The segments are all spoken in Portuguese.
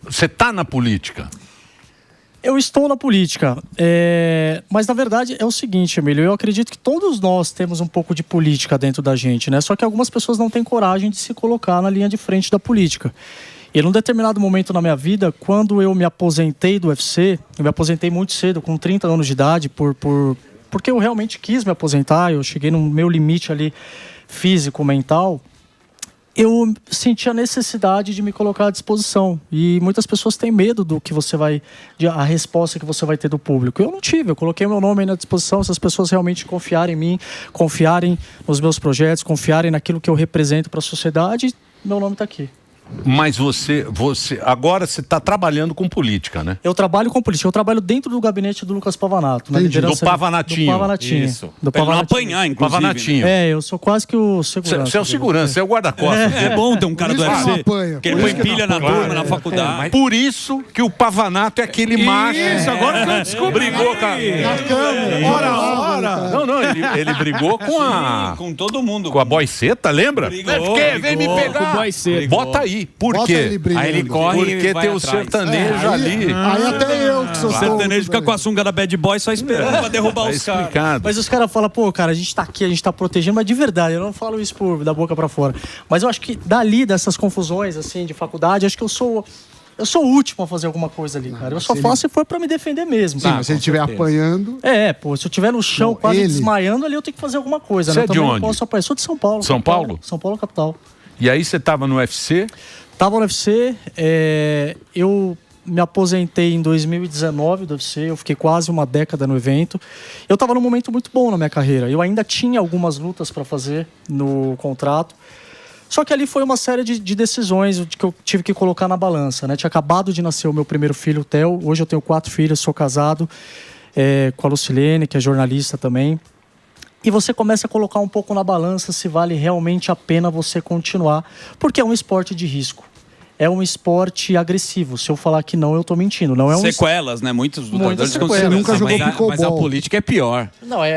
Você está na política? Eu estou na política, mas na verdade é o seguinte, Emílio, eu acredito que todos nós temos um pouco de política dentro da gente, né? Só que algumas pessoas não têm coragem de se colocar na linha de frente da política. E num determinado momento na minha vida, quando eu me aposentei do UFC, eu me aposentei muito cedo, com 30 anos de idade, porque eu realmente quis me aposentar, eu cheguei no meu limite ali físico, mental, eu senti a necessidade de me colocar à disposição. E muitas pessoas têm medo do que você vai... a resposta que você vai ter do público. Eu não tive, eu coloquei meu nome aí na disposição. Se as pessoas realmente confiarem em mim, confiarem nos meus projetos, confiarem naquilo que eu represento para a sociedade, meu nome está aqui. Mas agora você está trabalhando com política, né? Eu trabalho com política. Eu trabalho dentro do gabinete do Lucas Pavanato. Na liderança do Pavanatinho. Do Pavanatinho. Isso. Do Pra ele não Pavanatinho. apanhar, inclusive. Pavanatinho. Eu sou quase que o segurança. Você é o segurança, você é o guarda-costas. É bom ter um cara do UFC. Que ele põe pilha na turma, na faculdade. Por isso que o Pavanato é aquele macho. Isso, agora que eu descobri. Brigou com a... Ora. Não, ele brigou com a... Com todo mundo. Com a boiceta, lembra? Brigou, Vem me pegar. Bota aí. Por quê? Aí ele corre porque tem o sertanejo ali. Aí até eu que sou O sertanejo fica com a sunga da Bad Boy só esperando pra derrubar os caras. Mas os caras falam, pô, cara, a gente tá aqui, a gente tá protegendo, mas de verdade, eu não falo isso da boca pra fora. Mas eu acho que dali, dessas confusões, assim, de faculdade, acho que eu sou o último a fazer alguma coisa ali, cara. Eu só faço se for pra me defender mesmo. Sim, se ele estiver apanhando... Se eu estiver no chão quase desmaiando ali, eu tenho que fazer alguma coisa. Você né? é de Também onde? Não posso apanhar. Sou de São Paulo. São Paulo? São Paulo, capital. E aí você tava no UFC? Tava no UFC, eu me aposentei em 2019 do UFC, eu fiquei quase uma década no evento. Eu tava num momento muito bom na minha carreira, eu ainda tinha algumas lutas para fazer no contrato, só que ali foi uma série de decisões que eu tive que colocar na balança, né? Tinha acabado de nascer o meu primeiro filho, o Theo, hoje eu tenho 4 filhos, sou casado com a Lucilene, que é jornalista também. E você começa a colocar um pouco na balança se vale realmente a pena você continuar. Porque é um esporte de risco. É um esporte agressivo. Se eu falar que não, eu tô mentindo. Não é um Sequelas, né? Muitos lutadores Você nunca jogou pickleball. Mas a política é pior.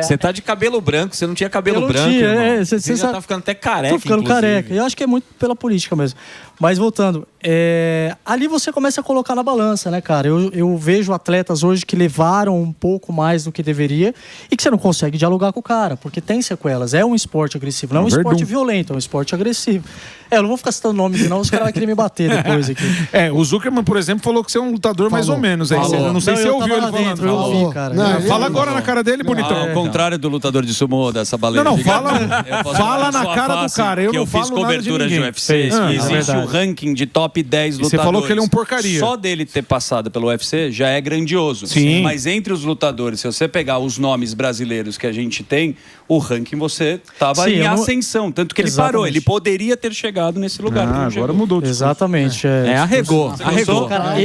Você tá de cabelo branco, você não tinha cabelo branco, irmão. Você já tá ficando até careca, Tô ficando careca. Eu acho que é muito pela política mesmo. Mas voltando, ali você começa a colocar na balança, né, cara? Eu vejo atletas hoje que levaram um pouco mais do que deveria e que você não consegue dialogar com o cara, porque tem sequelas. É um esporte agressivo, não é um esporte violento, é um esporte agressivo. Eu não vou ficar citando nome, não, os caras vão querer me bater depois aqui. O Zuckerman, por exemplo, falou que você é um lutador mais ou menos. Eu não sei se você ouviu ele falando. Eu vi, cara. Fala agora na cara dele, bonitão. Ao contrário do lutador de sumo dessa baleia. Não, fala na cara do cara. Eu não falo fiz cobertura de UFC. Existe o ranking de top 10 lutadores. Você falou que ele é um porcaria. Só dele ter passado pelo UFC já é grandioso. Sim. Mas entre os lutadores, se você pegar os nomes brasileiros que a gente tem, o ranking você tava em ascensão. Tanto que ele parou. Ele poderia ter chegado nesse lugar. Agora mudou. Exatamente. Arregou. Cara,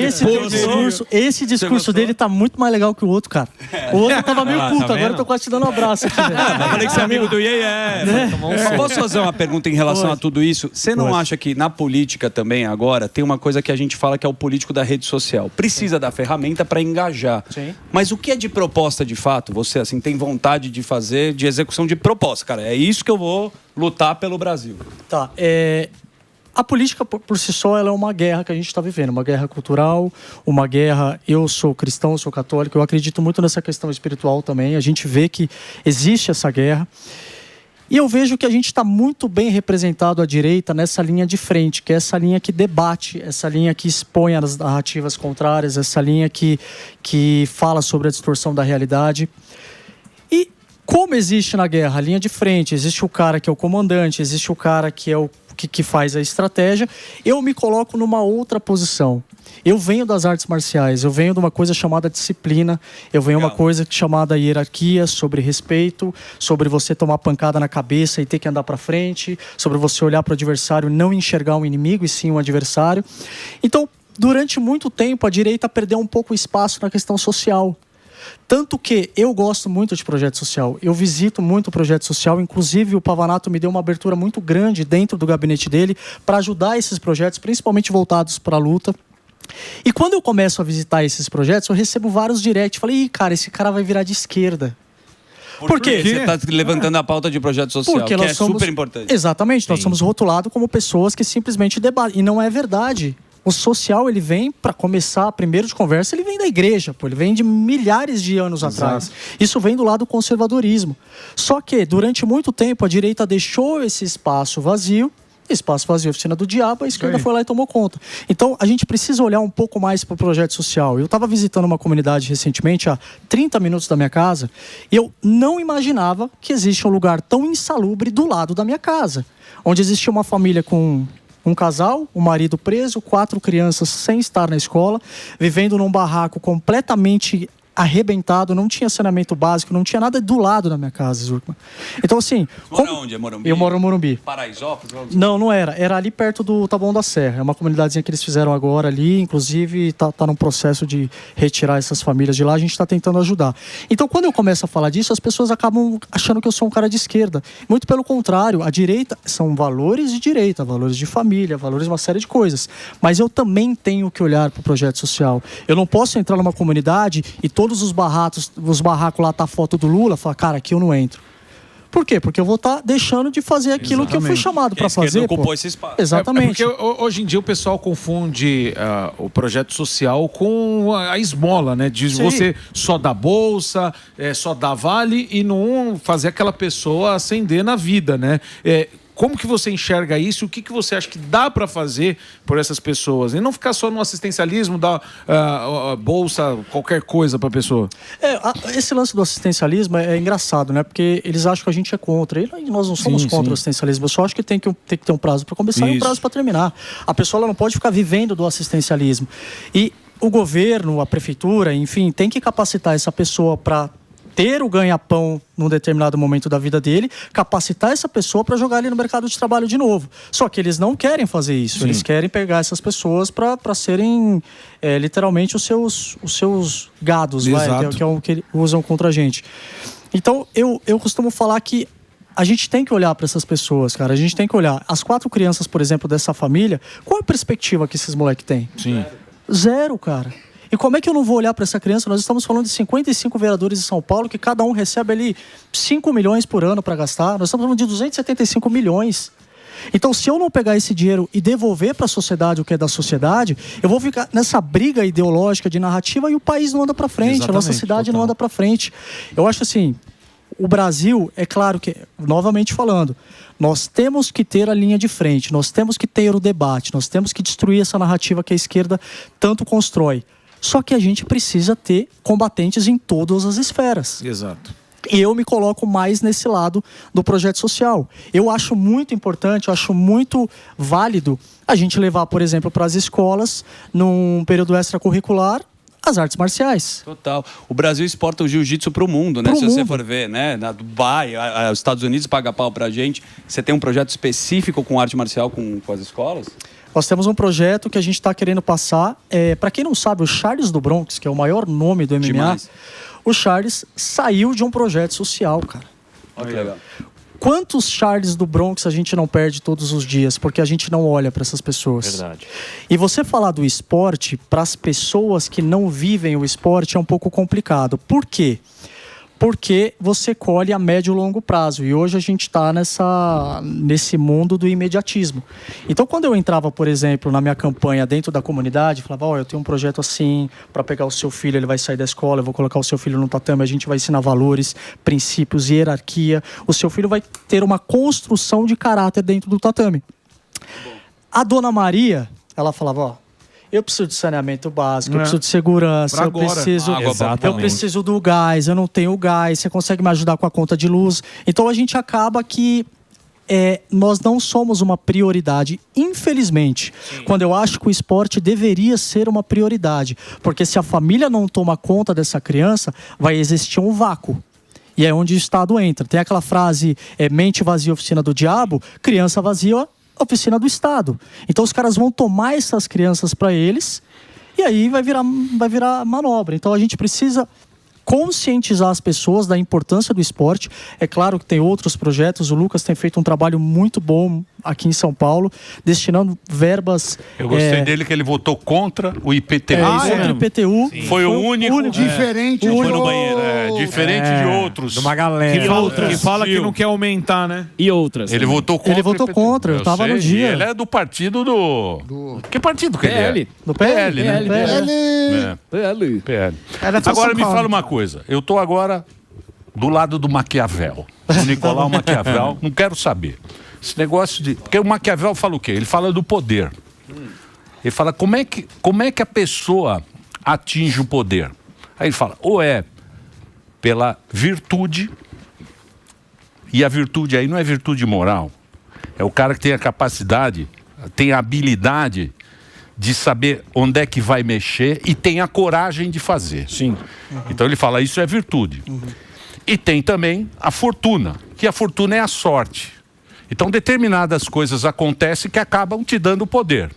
esse discurso dele tá muito mais legal que o outro, cara. O outro tava meio puto, agora eu tô quase te dando um abraço aqui, velho. Mas falei que você é amigo do Iê. Posso fazer uma pergunta em relação a tudo isso? Você não acha que na política também agora tem uma coisa que a gente fala que é o político da rede social? Precisa da ferramenta para engajar. Sim. Mas o que é de proposta de fato? Você assim tem vontade de fazer de execução de proposta, cara? É isso que eu vou lutar pelo Brasil. Tá, a política, por si só, ela é uma guerra que a gente está vivendo. Uma guerra cultural, uma guerra... Eu sou cristão, eu sou católico, eu acredito muito nessa questão espiritual também. A gente vê que existe essa guerra. E eu vejo que a gente está muito bem representado à direita nessa linha de frente, que é essa linha que debate, essa linha que expõe as narrativas contrárias, essa linha que fala sobre a distorção da realidade. E como existe na guerra a linha de frente, existe o cara que é o comandante, existe o cara que é o que faz a estratégia, eu me coloco numa outra posição. Eu venho das artes marciais, eu venho de uma coisa chamada disciplina, eu venho de uma coisa chamada hierarquia, sobre respeito, sobre você tomar pancada na cabeça e ter que andar para frente, sobre você olhar para o adversário e não enxergar um inimigo e sim um adversário. Então, durante muito tempo, a direita perdeu um pouco o espaço na questão social. Tanto que eu gosto muito de projeto social, eu visito muito o projeto social, inclusive o Pavanato me deu uma abertura muito grande dentro do gabinete dele para ajudar esses projetos, principalmente voltados para a luta. E quando eu começo a visitar esses projetos, eu recebo vários directs, falei, cara, esse cara vai virar de esquerda. Por quê? Você está levantando a pauta de projeto social, porque que nós somos, super importante. Exatamente, nós somos rotulados como pessoas que simplesmente debatem, e não é verdade. o social, ele vem, para começar, primeiro de conversa, ele vem da igreja, ele vem de milhares de anos atrás. Isso vem do lado do conservadorismo. Só que, durante muito tempo, a direita deixou esse espaço vazio, oficina do diabo, a esquerda foi lá e tomou conta. Então, a gente precisa olhar um pouco mais para o projeto social. Eu estava visitando uma comunidade recentemente, a 30 minutos da minha casa, e eu não imaginava que existe um lugar tão insalubre do lado da minha casa, onde existia uma família com um casal, um marido preso, 4 crianças sem estar na escola, vivendo num barraco completamente arrebentado, não tinha saneamento básico, não tinha nada do lado da minha casa, Zurkman. Então, assim... Mora onde? É Morumbi? Eu moro no Morumbi. Paraisópolis? Não era. Era ali perto do Taboão da Serra. É uma comunidadezinha que eles fizeram agora ali, inclusive tá num processo de retirar essas famílias de lá, a gente está tentando ajudar. Então, quando eu começo a falar disso, as pessoas acabam achando que eu sou um cara de esquerda. Muito pelo contrário, a direita são valores de direita, valores de família, valores de uma série de coisas. Mas eu também tenho que olhar para o projeto social. Eu não posso entrar numa comunidade e todos os barracos lá tá a foto do Lula, falar, cara, aqui eu não entro. Por quê? Porque eu vou estar deixando de fazer aquilo que eu fui chamado para fazer. Ocupou esse espaço. Exatamente. Porque hoje em dia o pessoal confunde o projeto social com a esmola, né? De você só dar bolsa, só dar vale e não fazer aquela pessoa ascender na vida, né? Como que você enxerga isso? O que você acha que dá para fazer por essas pessoas? E não ficar só no assistencialismo, dar bolsa, qualquer coisa para a pessoa. Esse lance do assistencialismo é engraçado, né? Porque eles acham que a gente é contra. E nós não somos contra o assistencialismo. Eu só acho que tem que ter um prazo para começar e um prazo para terminar. A pessoa ela não pode ficar vivendo do assistencialismo. E o governo, a prefeitura, enfim, tem que capacitar essa pessoa para ter o ganha-pão num determinado momento da vida dele, capacitar essa pessoa para jogar ele no mercado de trabalho de novo. Só que eles não querem fazer isso. Eles querem pegar essas pessoas para serem literalmente os seus gados, que é o que usam contra a gente. Então, eu costumo falar que a gente tem que olhar para essas pessoas, cara. A gente tem que olhar. As 4 crianças, por exemplo, dessa família, qual é a perspectiva que esses moleques têm? Zero, cara. E como é que eu não vou olhar para essa criança? Nós estamos falando de 55 vereadores de São Paulo, que cada um recebe ali 5 milhões por ano para gastar. Nós estamos falando de 275 milhões. Então, se eu não pegar esse dinheiro e devolver para a sociedade o que é da sociedade, eu vou ficar nessa briga ideológica de narrativa e o país não anda para frente, a nossa cidade não anda para frente. Eu acho assim, o Brasil, é claro que, novamente falando, nós temos que ter a linha de frente, nós temos que ter o debate, nós temos que destruir essa narrativa que a esquerda tanto constrói. Só que a gente precisa ter combatentes em todas as esferas. Exato. E eu me coloco mais nesse lado do projeto social. Eu acho muito importante, eu acho muito válido a gente levar, por exemplo, para as escolas, num período extracurricular, as artes marciais. Total. O Brasil exporta o jiu-jitsu para o mundo, né? Você for ver, né? Na Dubai, os Estados Unidos pagam pau pra gente. Você tem um projeto específico com arte marcial com as escolas? Nós temos um projeto que a gente está querendo passar. Para quem não sabe, o Charles do Bronx, que é o maior nome do MMA, demais. O Charles saiu de um projeto social, cara. Olha que legal. Quantos Charles do Bronx a gente não perde todos os dias porque a gente não olha para essas pessoas? Verdade. E você falar do esporte para as pessoas que não vivem o esporte é um pouco complicado. Por quê? Porque você colhe a médio e longo prazo. E hoje a gente está nesse mundo do imediatismo. Então, quando eu entrava, por exemplo, na minha campanha dentro da comunidade, falava, eu tenho um projeto assim, para pegar o seu filho, ele vai sair da escola, eu vou colocar o seu filho no tatame, a gente vai ensinar valores, princípios, hierarquia. O seu filho vai ter uma construção de caráter dentro do tatame. A dona Maria, ela falava, eu preciso de saneamento básico, eu preciso de segurança, eu preciso do gás, eu não tenho gás, você consegue me ajudar com a conta de luz? Então a gente acaba que nós não somos uma prioridade, infelizmente. Quando eu acho que o esporte deveria ser uma prioridade, porque se a família não toma conta dessa criança, vai existir um vácuo. E é onde o Estado entra. Tem aquela frase, mente vazia, oficina do diabo, criança vazia, oficina do Estado. Então os caras vão tomar essas crianças para eles e aí vai virar manobra. Então a gente precisa conscientizar as pessoas da importância do esporte. É claro que tem outros projetos, o Lucas tem feito um trabalho muito bom aqui em São Paulo, destinando verbas... Eu gostei dele que ele votou contra o IPTU. Contra o IPTU. Foi o único. Diferente foi no banheiro. Diferente de outros. De uma galera. Que fala que não quer aumentar, né? E outras. Ele votou contra. Ele votou contra, eu tava no dia. Ele é do partido do... Que partido que PL. ele é? Do PL, né? PL. PL. Agora me fala uma coisa. Eu tô agora do lado do Maquiavel. O Nicolau Maquiavel. Não quero saber. Esse negócio de... Porque o Maquiavel fala o quê? Ele fala do poder. Ele fala como é que a pessoa atinge o poder. Aí ele fala, ou é pela virtude, e a virtude aí não é virtude moral. É o cara que tem a capacidade, tem a habilidade de saber onde é que vai mexer e tem a coragem de fazer. Sim. Então ele fala, isso é virtude. E tem também a fortuna, que a fortuna é a sorte. Então determinadas coisas acontecem que acabam te dando poder.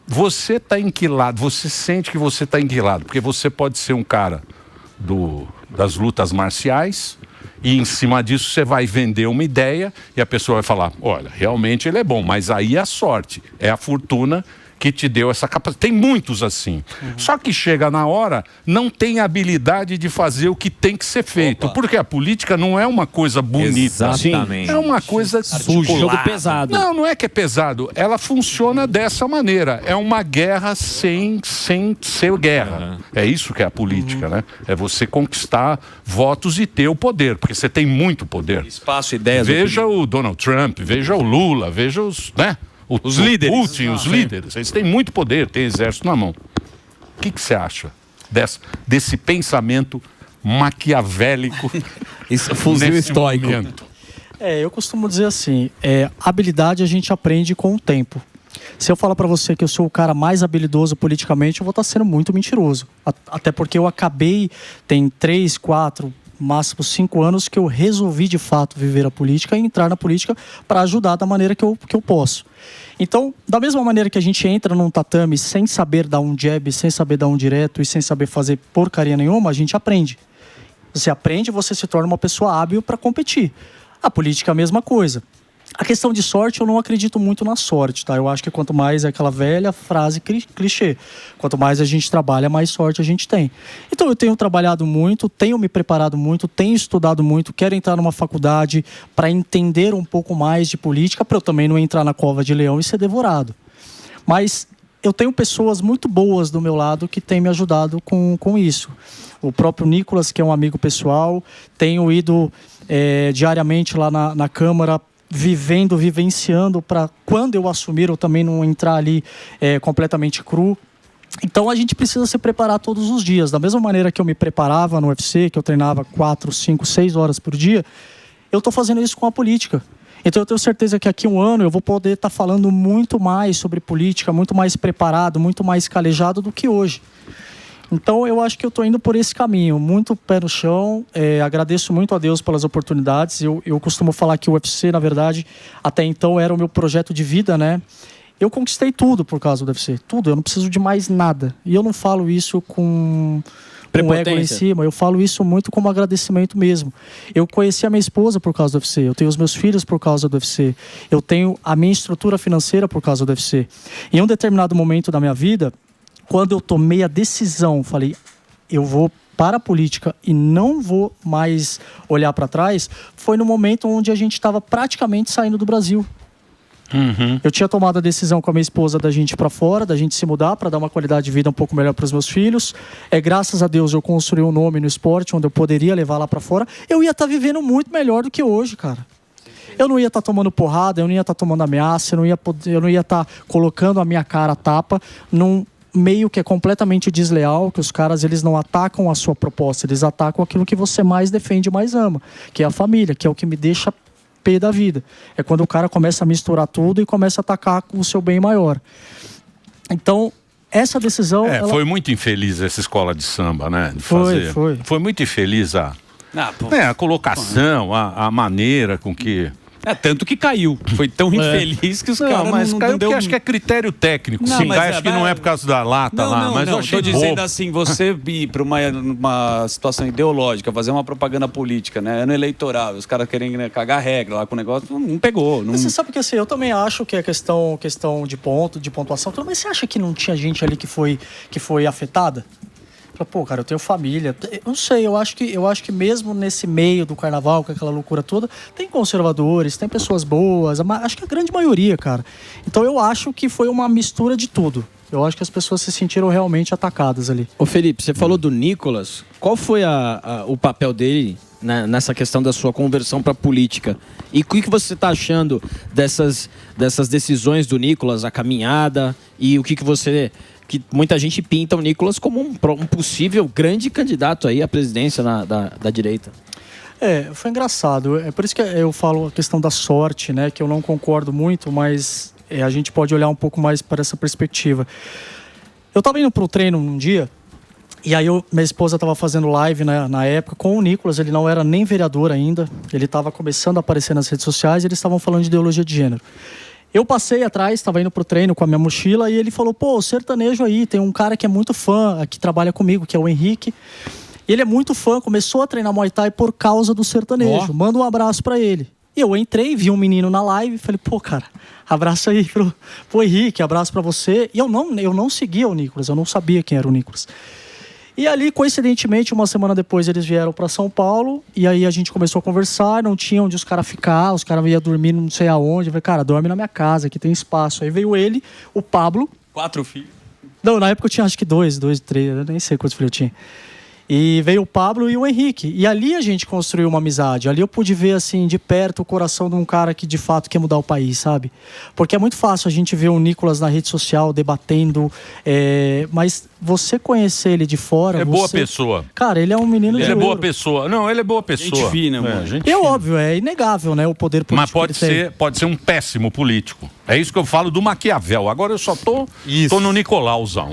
Você está inquilado, você sente que você está inquilado, porque você pode ser um cara das lutas marciais e em cima disso você vai vender uma ideia e a pessoa vai falar, olha, realmente ele é bom, mas aí é a sorte, é a fortuna que te deu essa capacidade. Tem muitos assim. Só que chega na hora, não tem habilidade de fazer o que tem que ser feito. Porque a política não é uma coisa bonita. Exatamente. É uma coisa suja. Jogo pesado. Não é que é pesado. Ela funciona dessa maneira. É uma guerra sem ser guerra. É isso que é a política, né? É você conquistar votos e ter o poder. Porque você tem muito poder. Espaço, ideias. Veja o Donald Trump, veja o Lula, veja os... né? Os líderes. Putin, os líderes. Eles têm muito poder, têm exército na mão. O que você acha desse pensamento maquiavélico? Fuzil estoico. Momento? Eu costumo dizer assim, habilidade a gente aprende com o tempo. Se eu falar para você que eu sou o cara mais habilidoso politicamente, eu vou estar sendo muito mentiroso. Até porque eu acabei, tem 3, 4... máximo 5 anos que eu resolvi de fato viver a política e entrar na política para ajudar da maneira que eu posso. Então, da mesma maneira que a gente entra num tatame sem saber dar um jab, sem saber dar um direto e sem saber fazer porcaria nenhuma, a gente aprende. Você aprende, você se torna uma pessoa hábil para competir. A política é a mesma coisa. A questão de sorte, eu não acredito muito na sorte, tá? Eu acho que quanto mais é aquela velha frase clichê. Quanto mais a gente trabalha, mais sorte a gente tem. Então eu tenho trabalhado muito, tenho me preparado muito, tenho estudado muito, quero entrar numa faculdade para entender um pouco mais de política, para eu também não entrar na cova de leão e ser devorado. Mas eu tenho pessoas muito boas do meu lado que têm me ajudado com isso. O próprio Nicolas, que é um amigo pessoal, tenho ido diariamente lá na Câmara, vivenciando para quando eu assumir eu também não entrar ali completamente cru. Então a gente precisa se preparar todos os dias. Da mesma maneira que eu me preparava no UFC, que eu treinava 4, 5, 6 horas por dia, eu estou fazendo isso com a política. Então eu tenho certeza que aqui um ano eu vou poder estar falando muito mais sobre política, muito mais preparado, muito mais calejado do que hoje. Então eu acho que eu estou indo por esse caminho, muito pé no chão, agradeço muito a Deus pelas oportunidades. Eu costumo falar que o UFC, na verdade, até então era o meu projeto de vida, né? Eu conquistei tudo por causa do UFC, tudo, eu não preciso de mais nada. E eu não falo isso com ego em cima, eu falo isso muito como agradecimento mesmo. Eu conheci a minha esposa por causa do UFC, eu tenho os meus filhos por causa do UFC, eu tenho a minha estrutura financeira por causa do UFC. Em um determinado momento da minha vida, quando eu tomei a decisão, falei, eu vou para a política e não vou mais olhar para trás, foi no momento onde a gente estava praticamente saindo do Brasil. Eu tinha tomado a decisão com a minha esposa da gente ir para fora, da gente se mudar para dar uma qualidade de vida um pouco melhor para os meus filhos. Graças a Deus eu construí um nome no esporte onde eu poderia levar lá para fora. Eu ia estar vivendo muito melhor do que hoje, cara. Eu não ia estar tomando porrada, eu não ia estar tomando ameaça, eu não ia estar colocando a minha cara a tapa num meio que é completamente desleal, que os caras eles não atacam a sua proposta, eles atacam aquilo que você mais defende e mais ama, que é a família, que é o que me deixa pé da vida. É quando o cara começa a misturar tudo e começa a atacar com o seu bem maior. Então, essa decisão... Foi muito infeliz essa escola de samba, né? De fazer. Foi muito infeliz a colocação, a maneira com que Tanto que caiu. Foi tão infeliz que os caras mas não caiu deu... porque acho que é critério técnico. Não, Se mas cai, acho que não é por causa da lata lá, mas eu achei tô dizendo bobo. assim, você ir para uma situação ideológica, fazer uma propaganda política, né? Ano eleitoral, os caras querem, né, cagar regra lá com o negócio, não pegou. Não... Mas você sabe que assim, eu também acho que é questão de pontuação, mas você acha que não tinha gente ali que foi afetada? Pô, cara, eu tenho família. Eu não sei, eu acho que mesmo nesse meio do carnaval, com aquela loucura toda, tem conservadores, tem pessoas boas, acho que a grande maioria, cara. Então eu acho que foi uma mistura de tudo. Eu acho que as pessoas se sentiram realmente atacadas ali. Ô Felipe, você falou do Nicolas. Qual foi o papel dele nessa questão da sua conversão para política? E o que você está achando dessas decisões do Nicolas, a caminhada, e o que você... que muita gente pinta o Nicolas como um possível grande candidato aí à presidência da direita. Foi engraçado. É por isso que eu falo a questão da sorte, né? Que eu não concordo muito, mas a gente pode olhar um pouco mais para essa perspectiva. Eu estava indo para o treino um dia, e aí minha esposa estava fazendo live na época com o Nicolas. Ele não era nem vereador ainda, ele estava começando a aparecer nas redes sociais, e eles estavam falando de ideologia de gênero. Eu passei atrás, estava indo pro treino com a minha mochila, e ele falou, pô, sertanejo aí, tem um cara que é muito fã, que trabalha comigo, que é o Henrique. Ele é muito fã, começou a treinar Muay Thai por causa do sertanejo. Manda um abraço pra ele. E eu entrei, vi um menino na live, falei, pô, cara, abraço aí pro Henrique, abraço pra você. E eu não seguia o Nicolas, eu não sabia quem era o Nicolas. E ali, coincidentemente, uma semana depois, eles vieram para São Paulo. E aí a gente começou a conversar. Não tinha onde os caras ficar. Os caras iam dormir não sei aonde. Eu falei, cara, dorme na minha casa, aqui tem espaço. Aí veio ele, o Pablo. 4 filhos. Não, na época eu tinha acho que 2, 3. Eu nem sei quantos filhos eu tinha. E veio o Pablo e o Henrique. E ali a gente construiu uma amizade. Ali eu pude ver, assim, de perto o coração de um cara que de fato quer mudar o país, sabe? Porque é muito fácil a gente ver o Nicolas na rede social debatendo, mas você conhecer ele de fora... É boa pessoa. Cara, ele é um menino de ouro. Ele é boa pessoa. Não, ele é boa pessoa. Gente fina, mano. Gente fina. Óbvio, é inegável, né? O poder político. Mas pode ser um péssimo político. É isso que eu falo do Maquiavel. Agora eu só tô no Nicolauzão.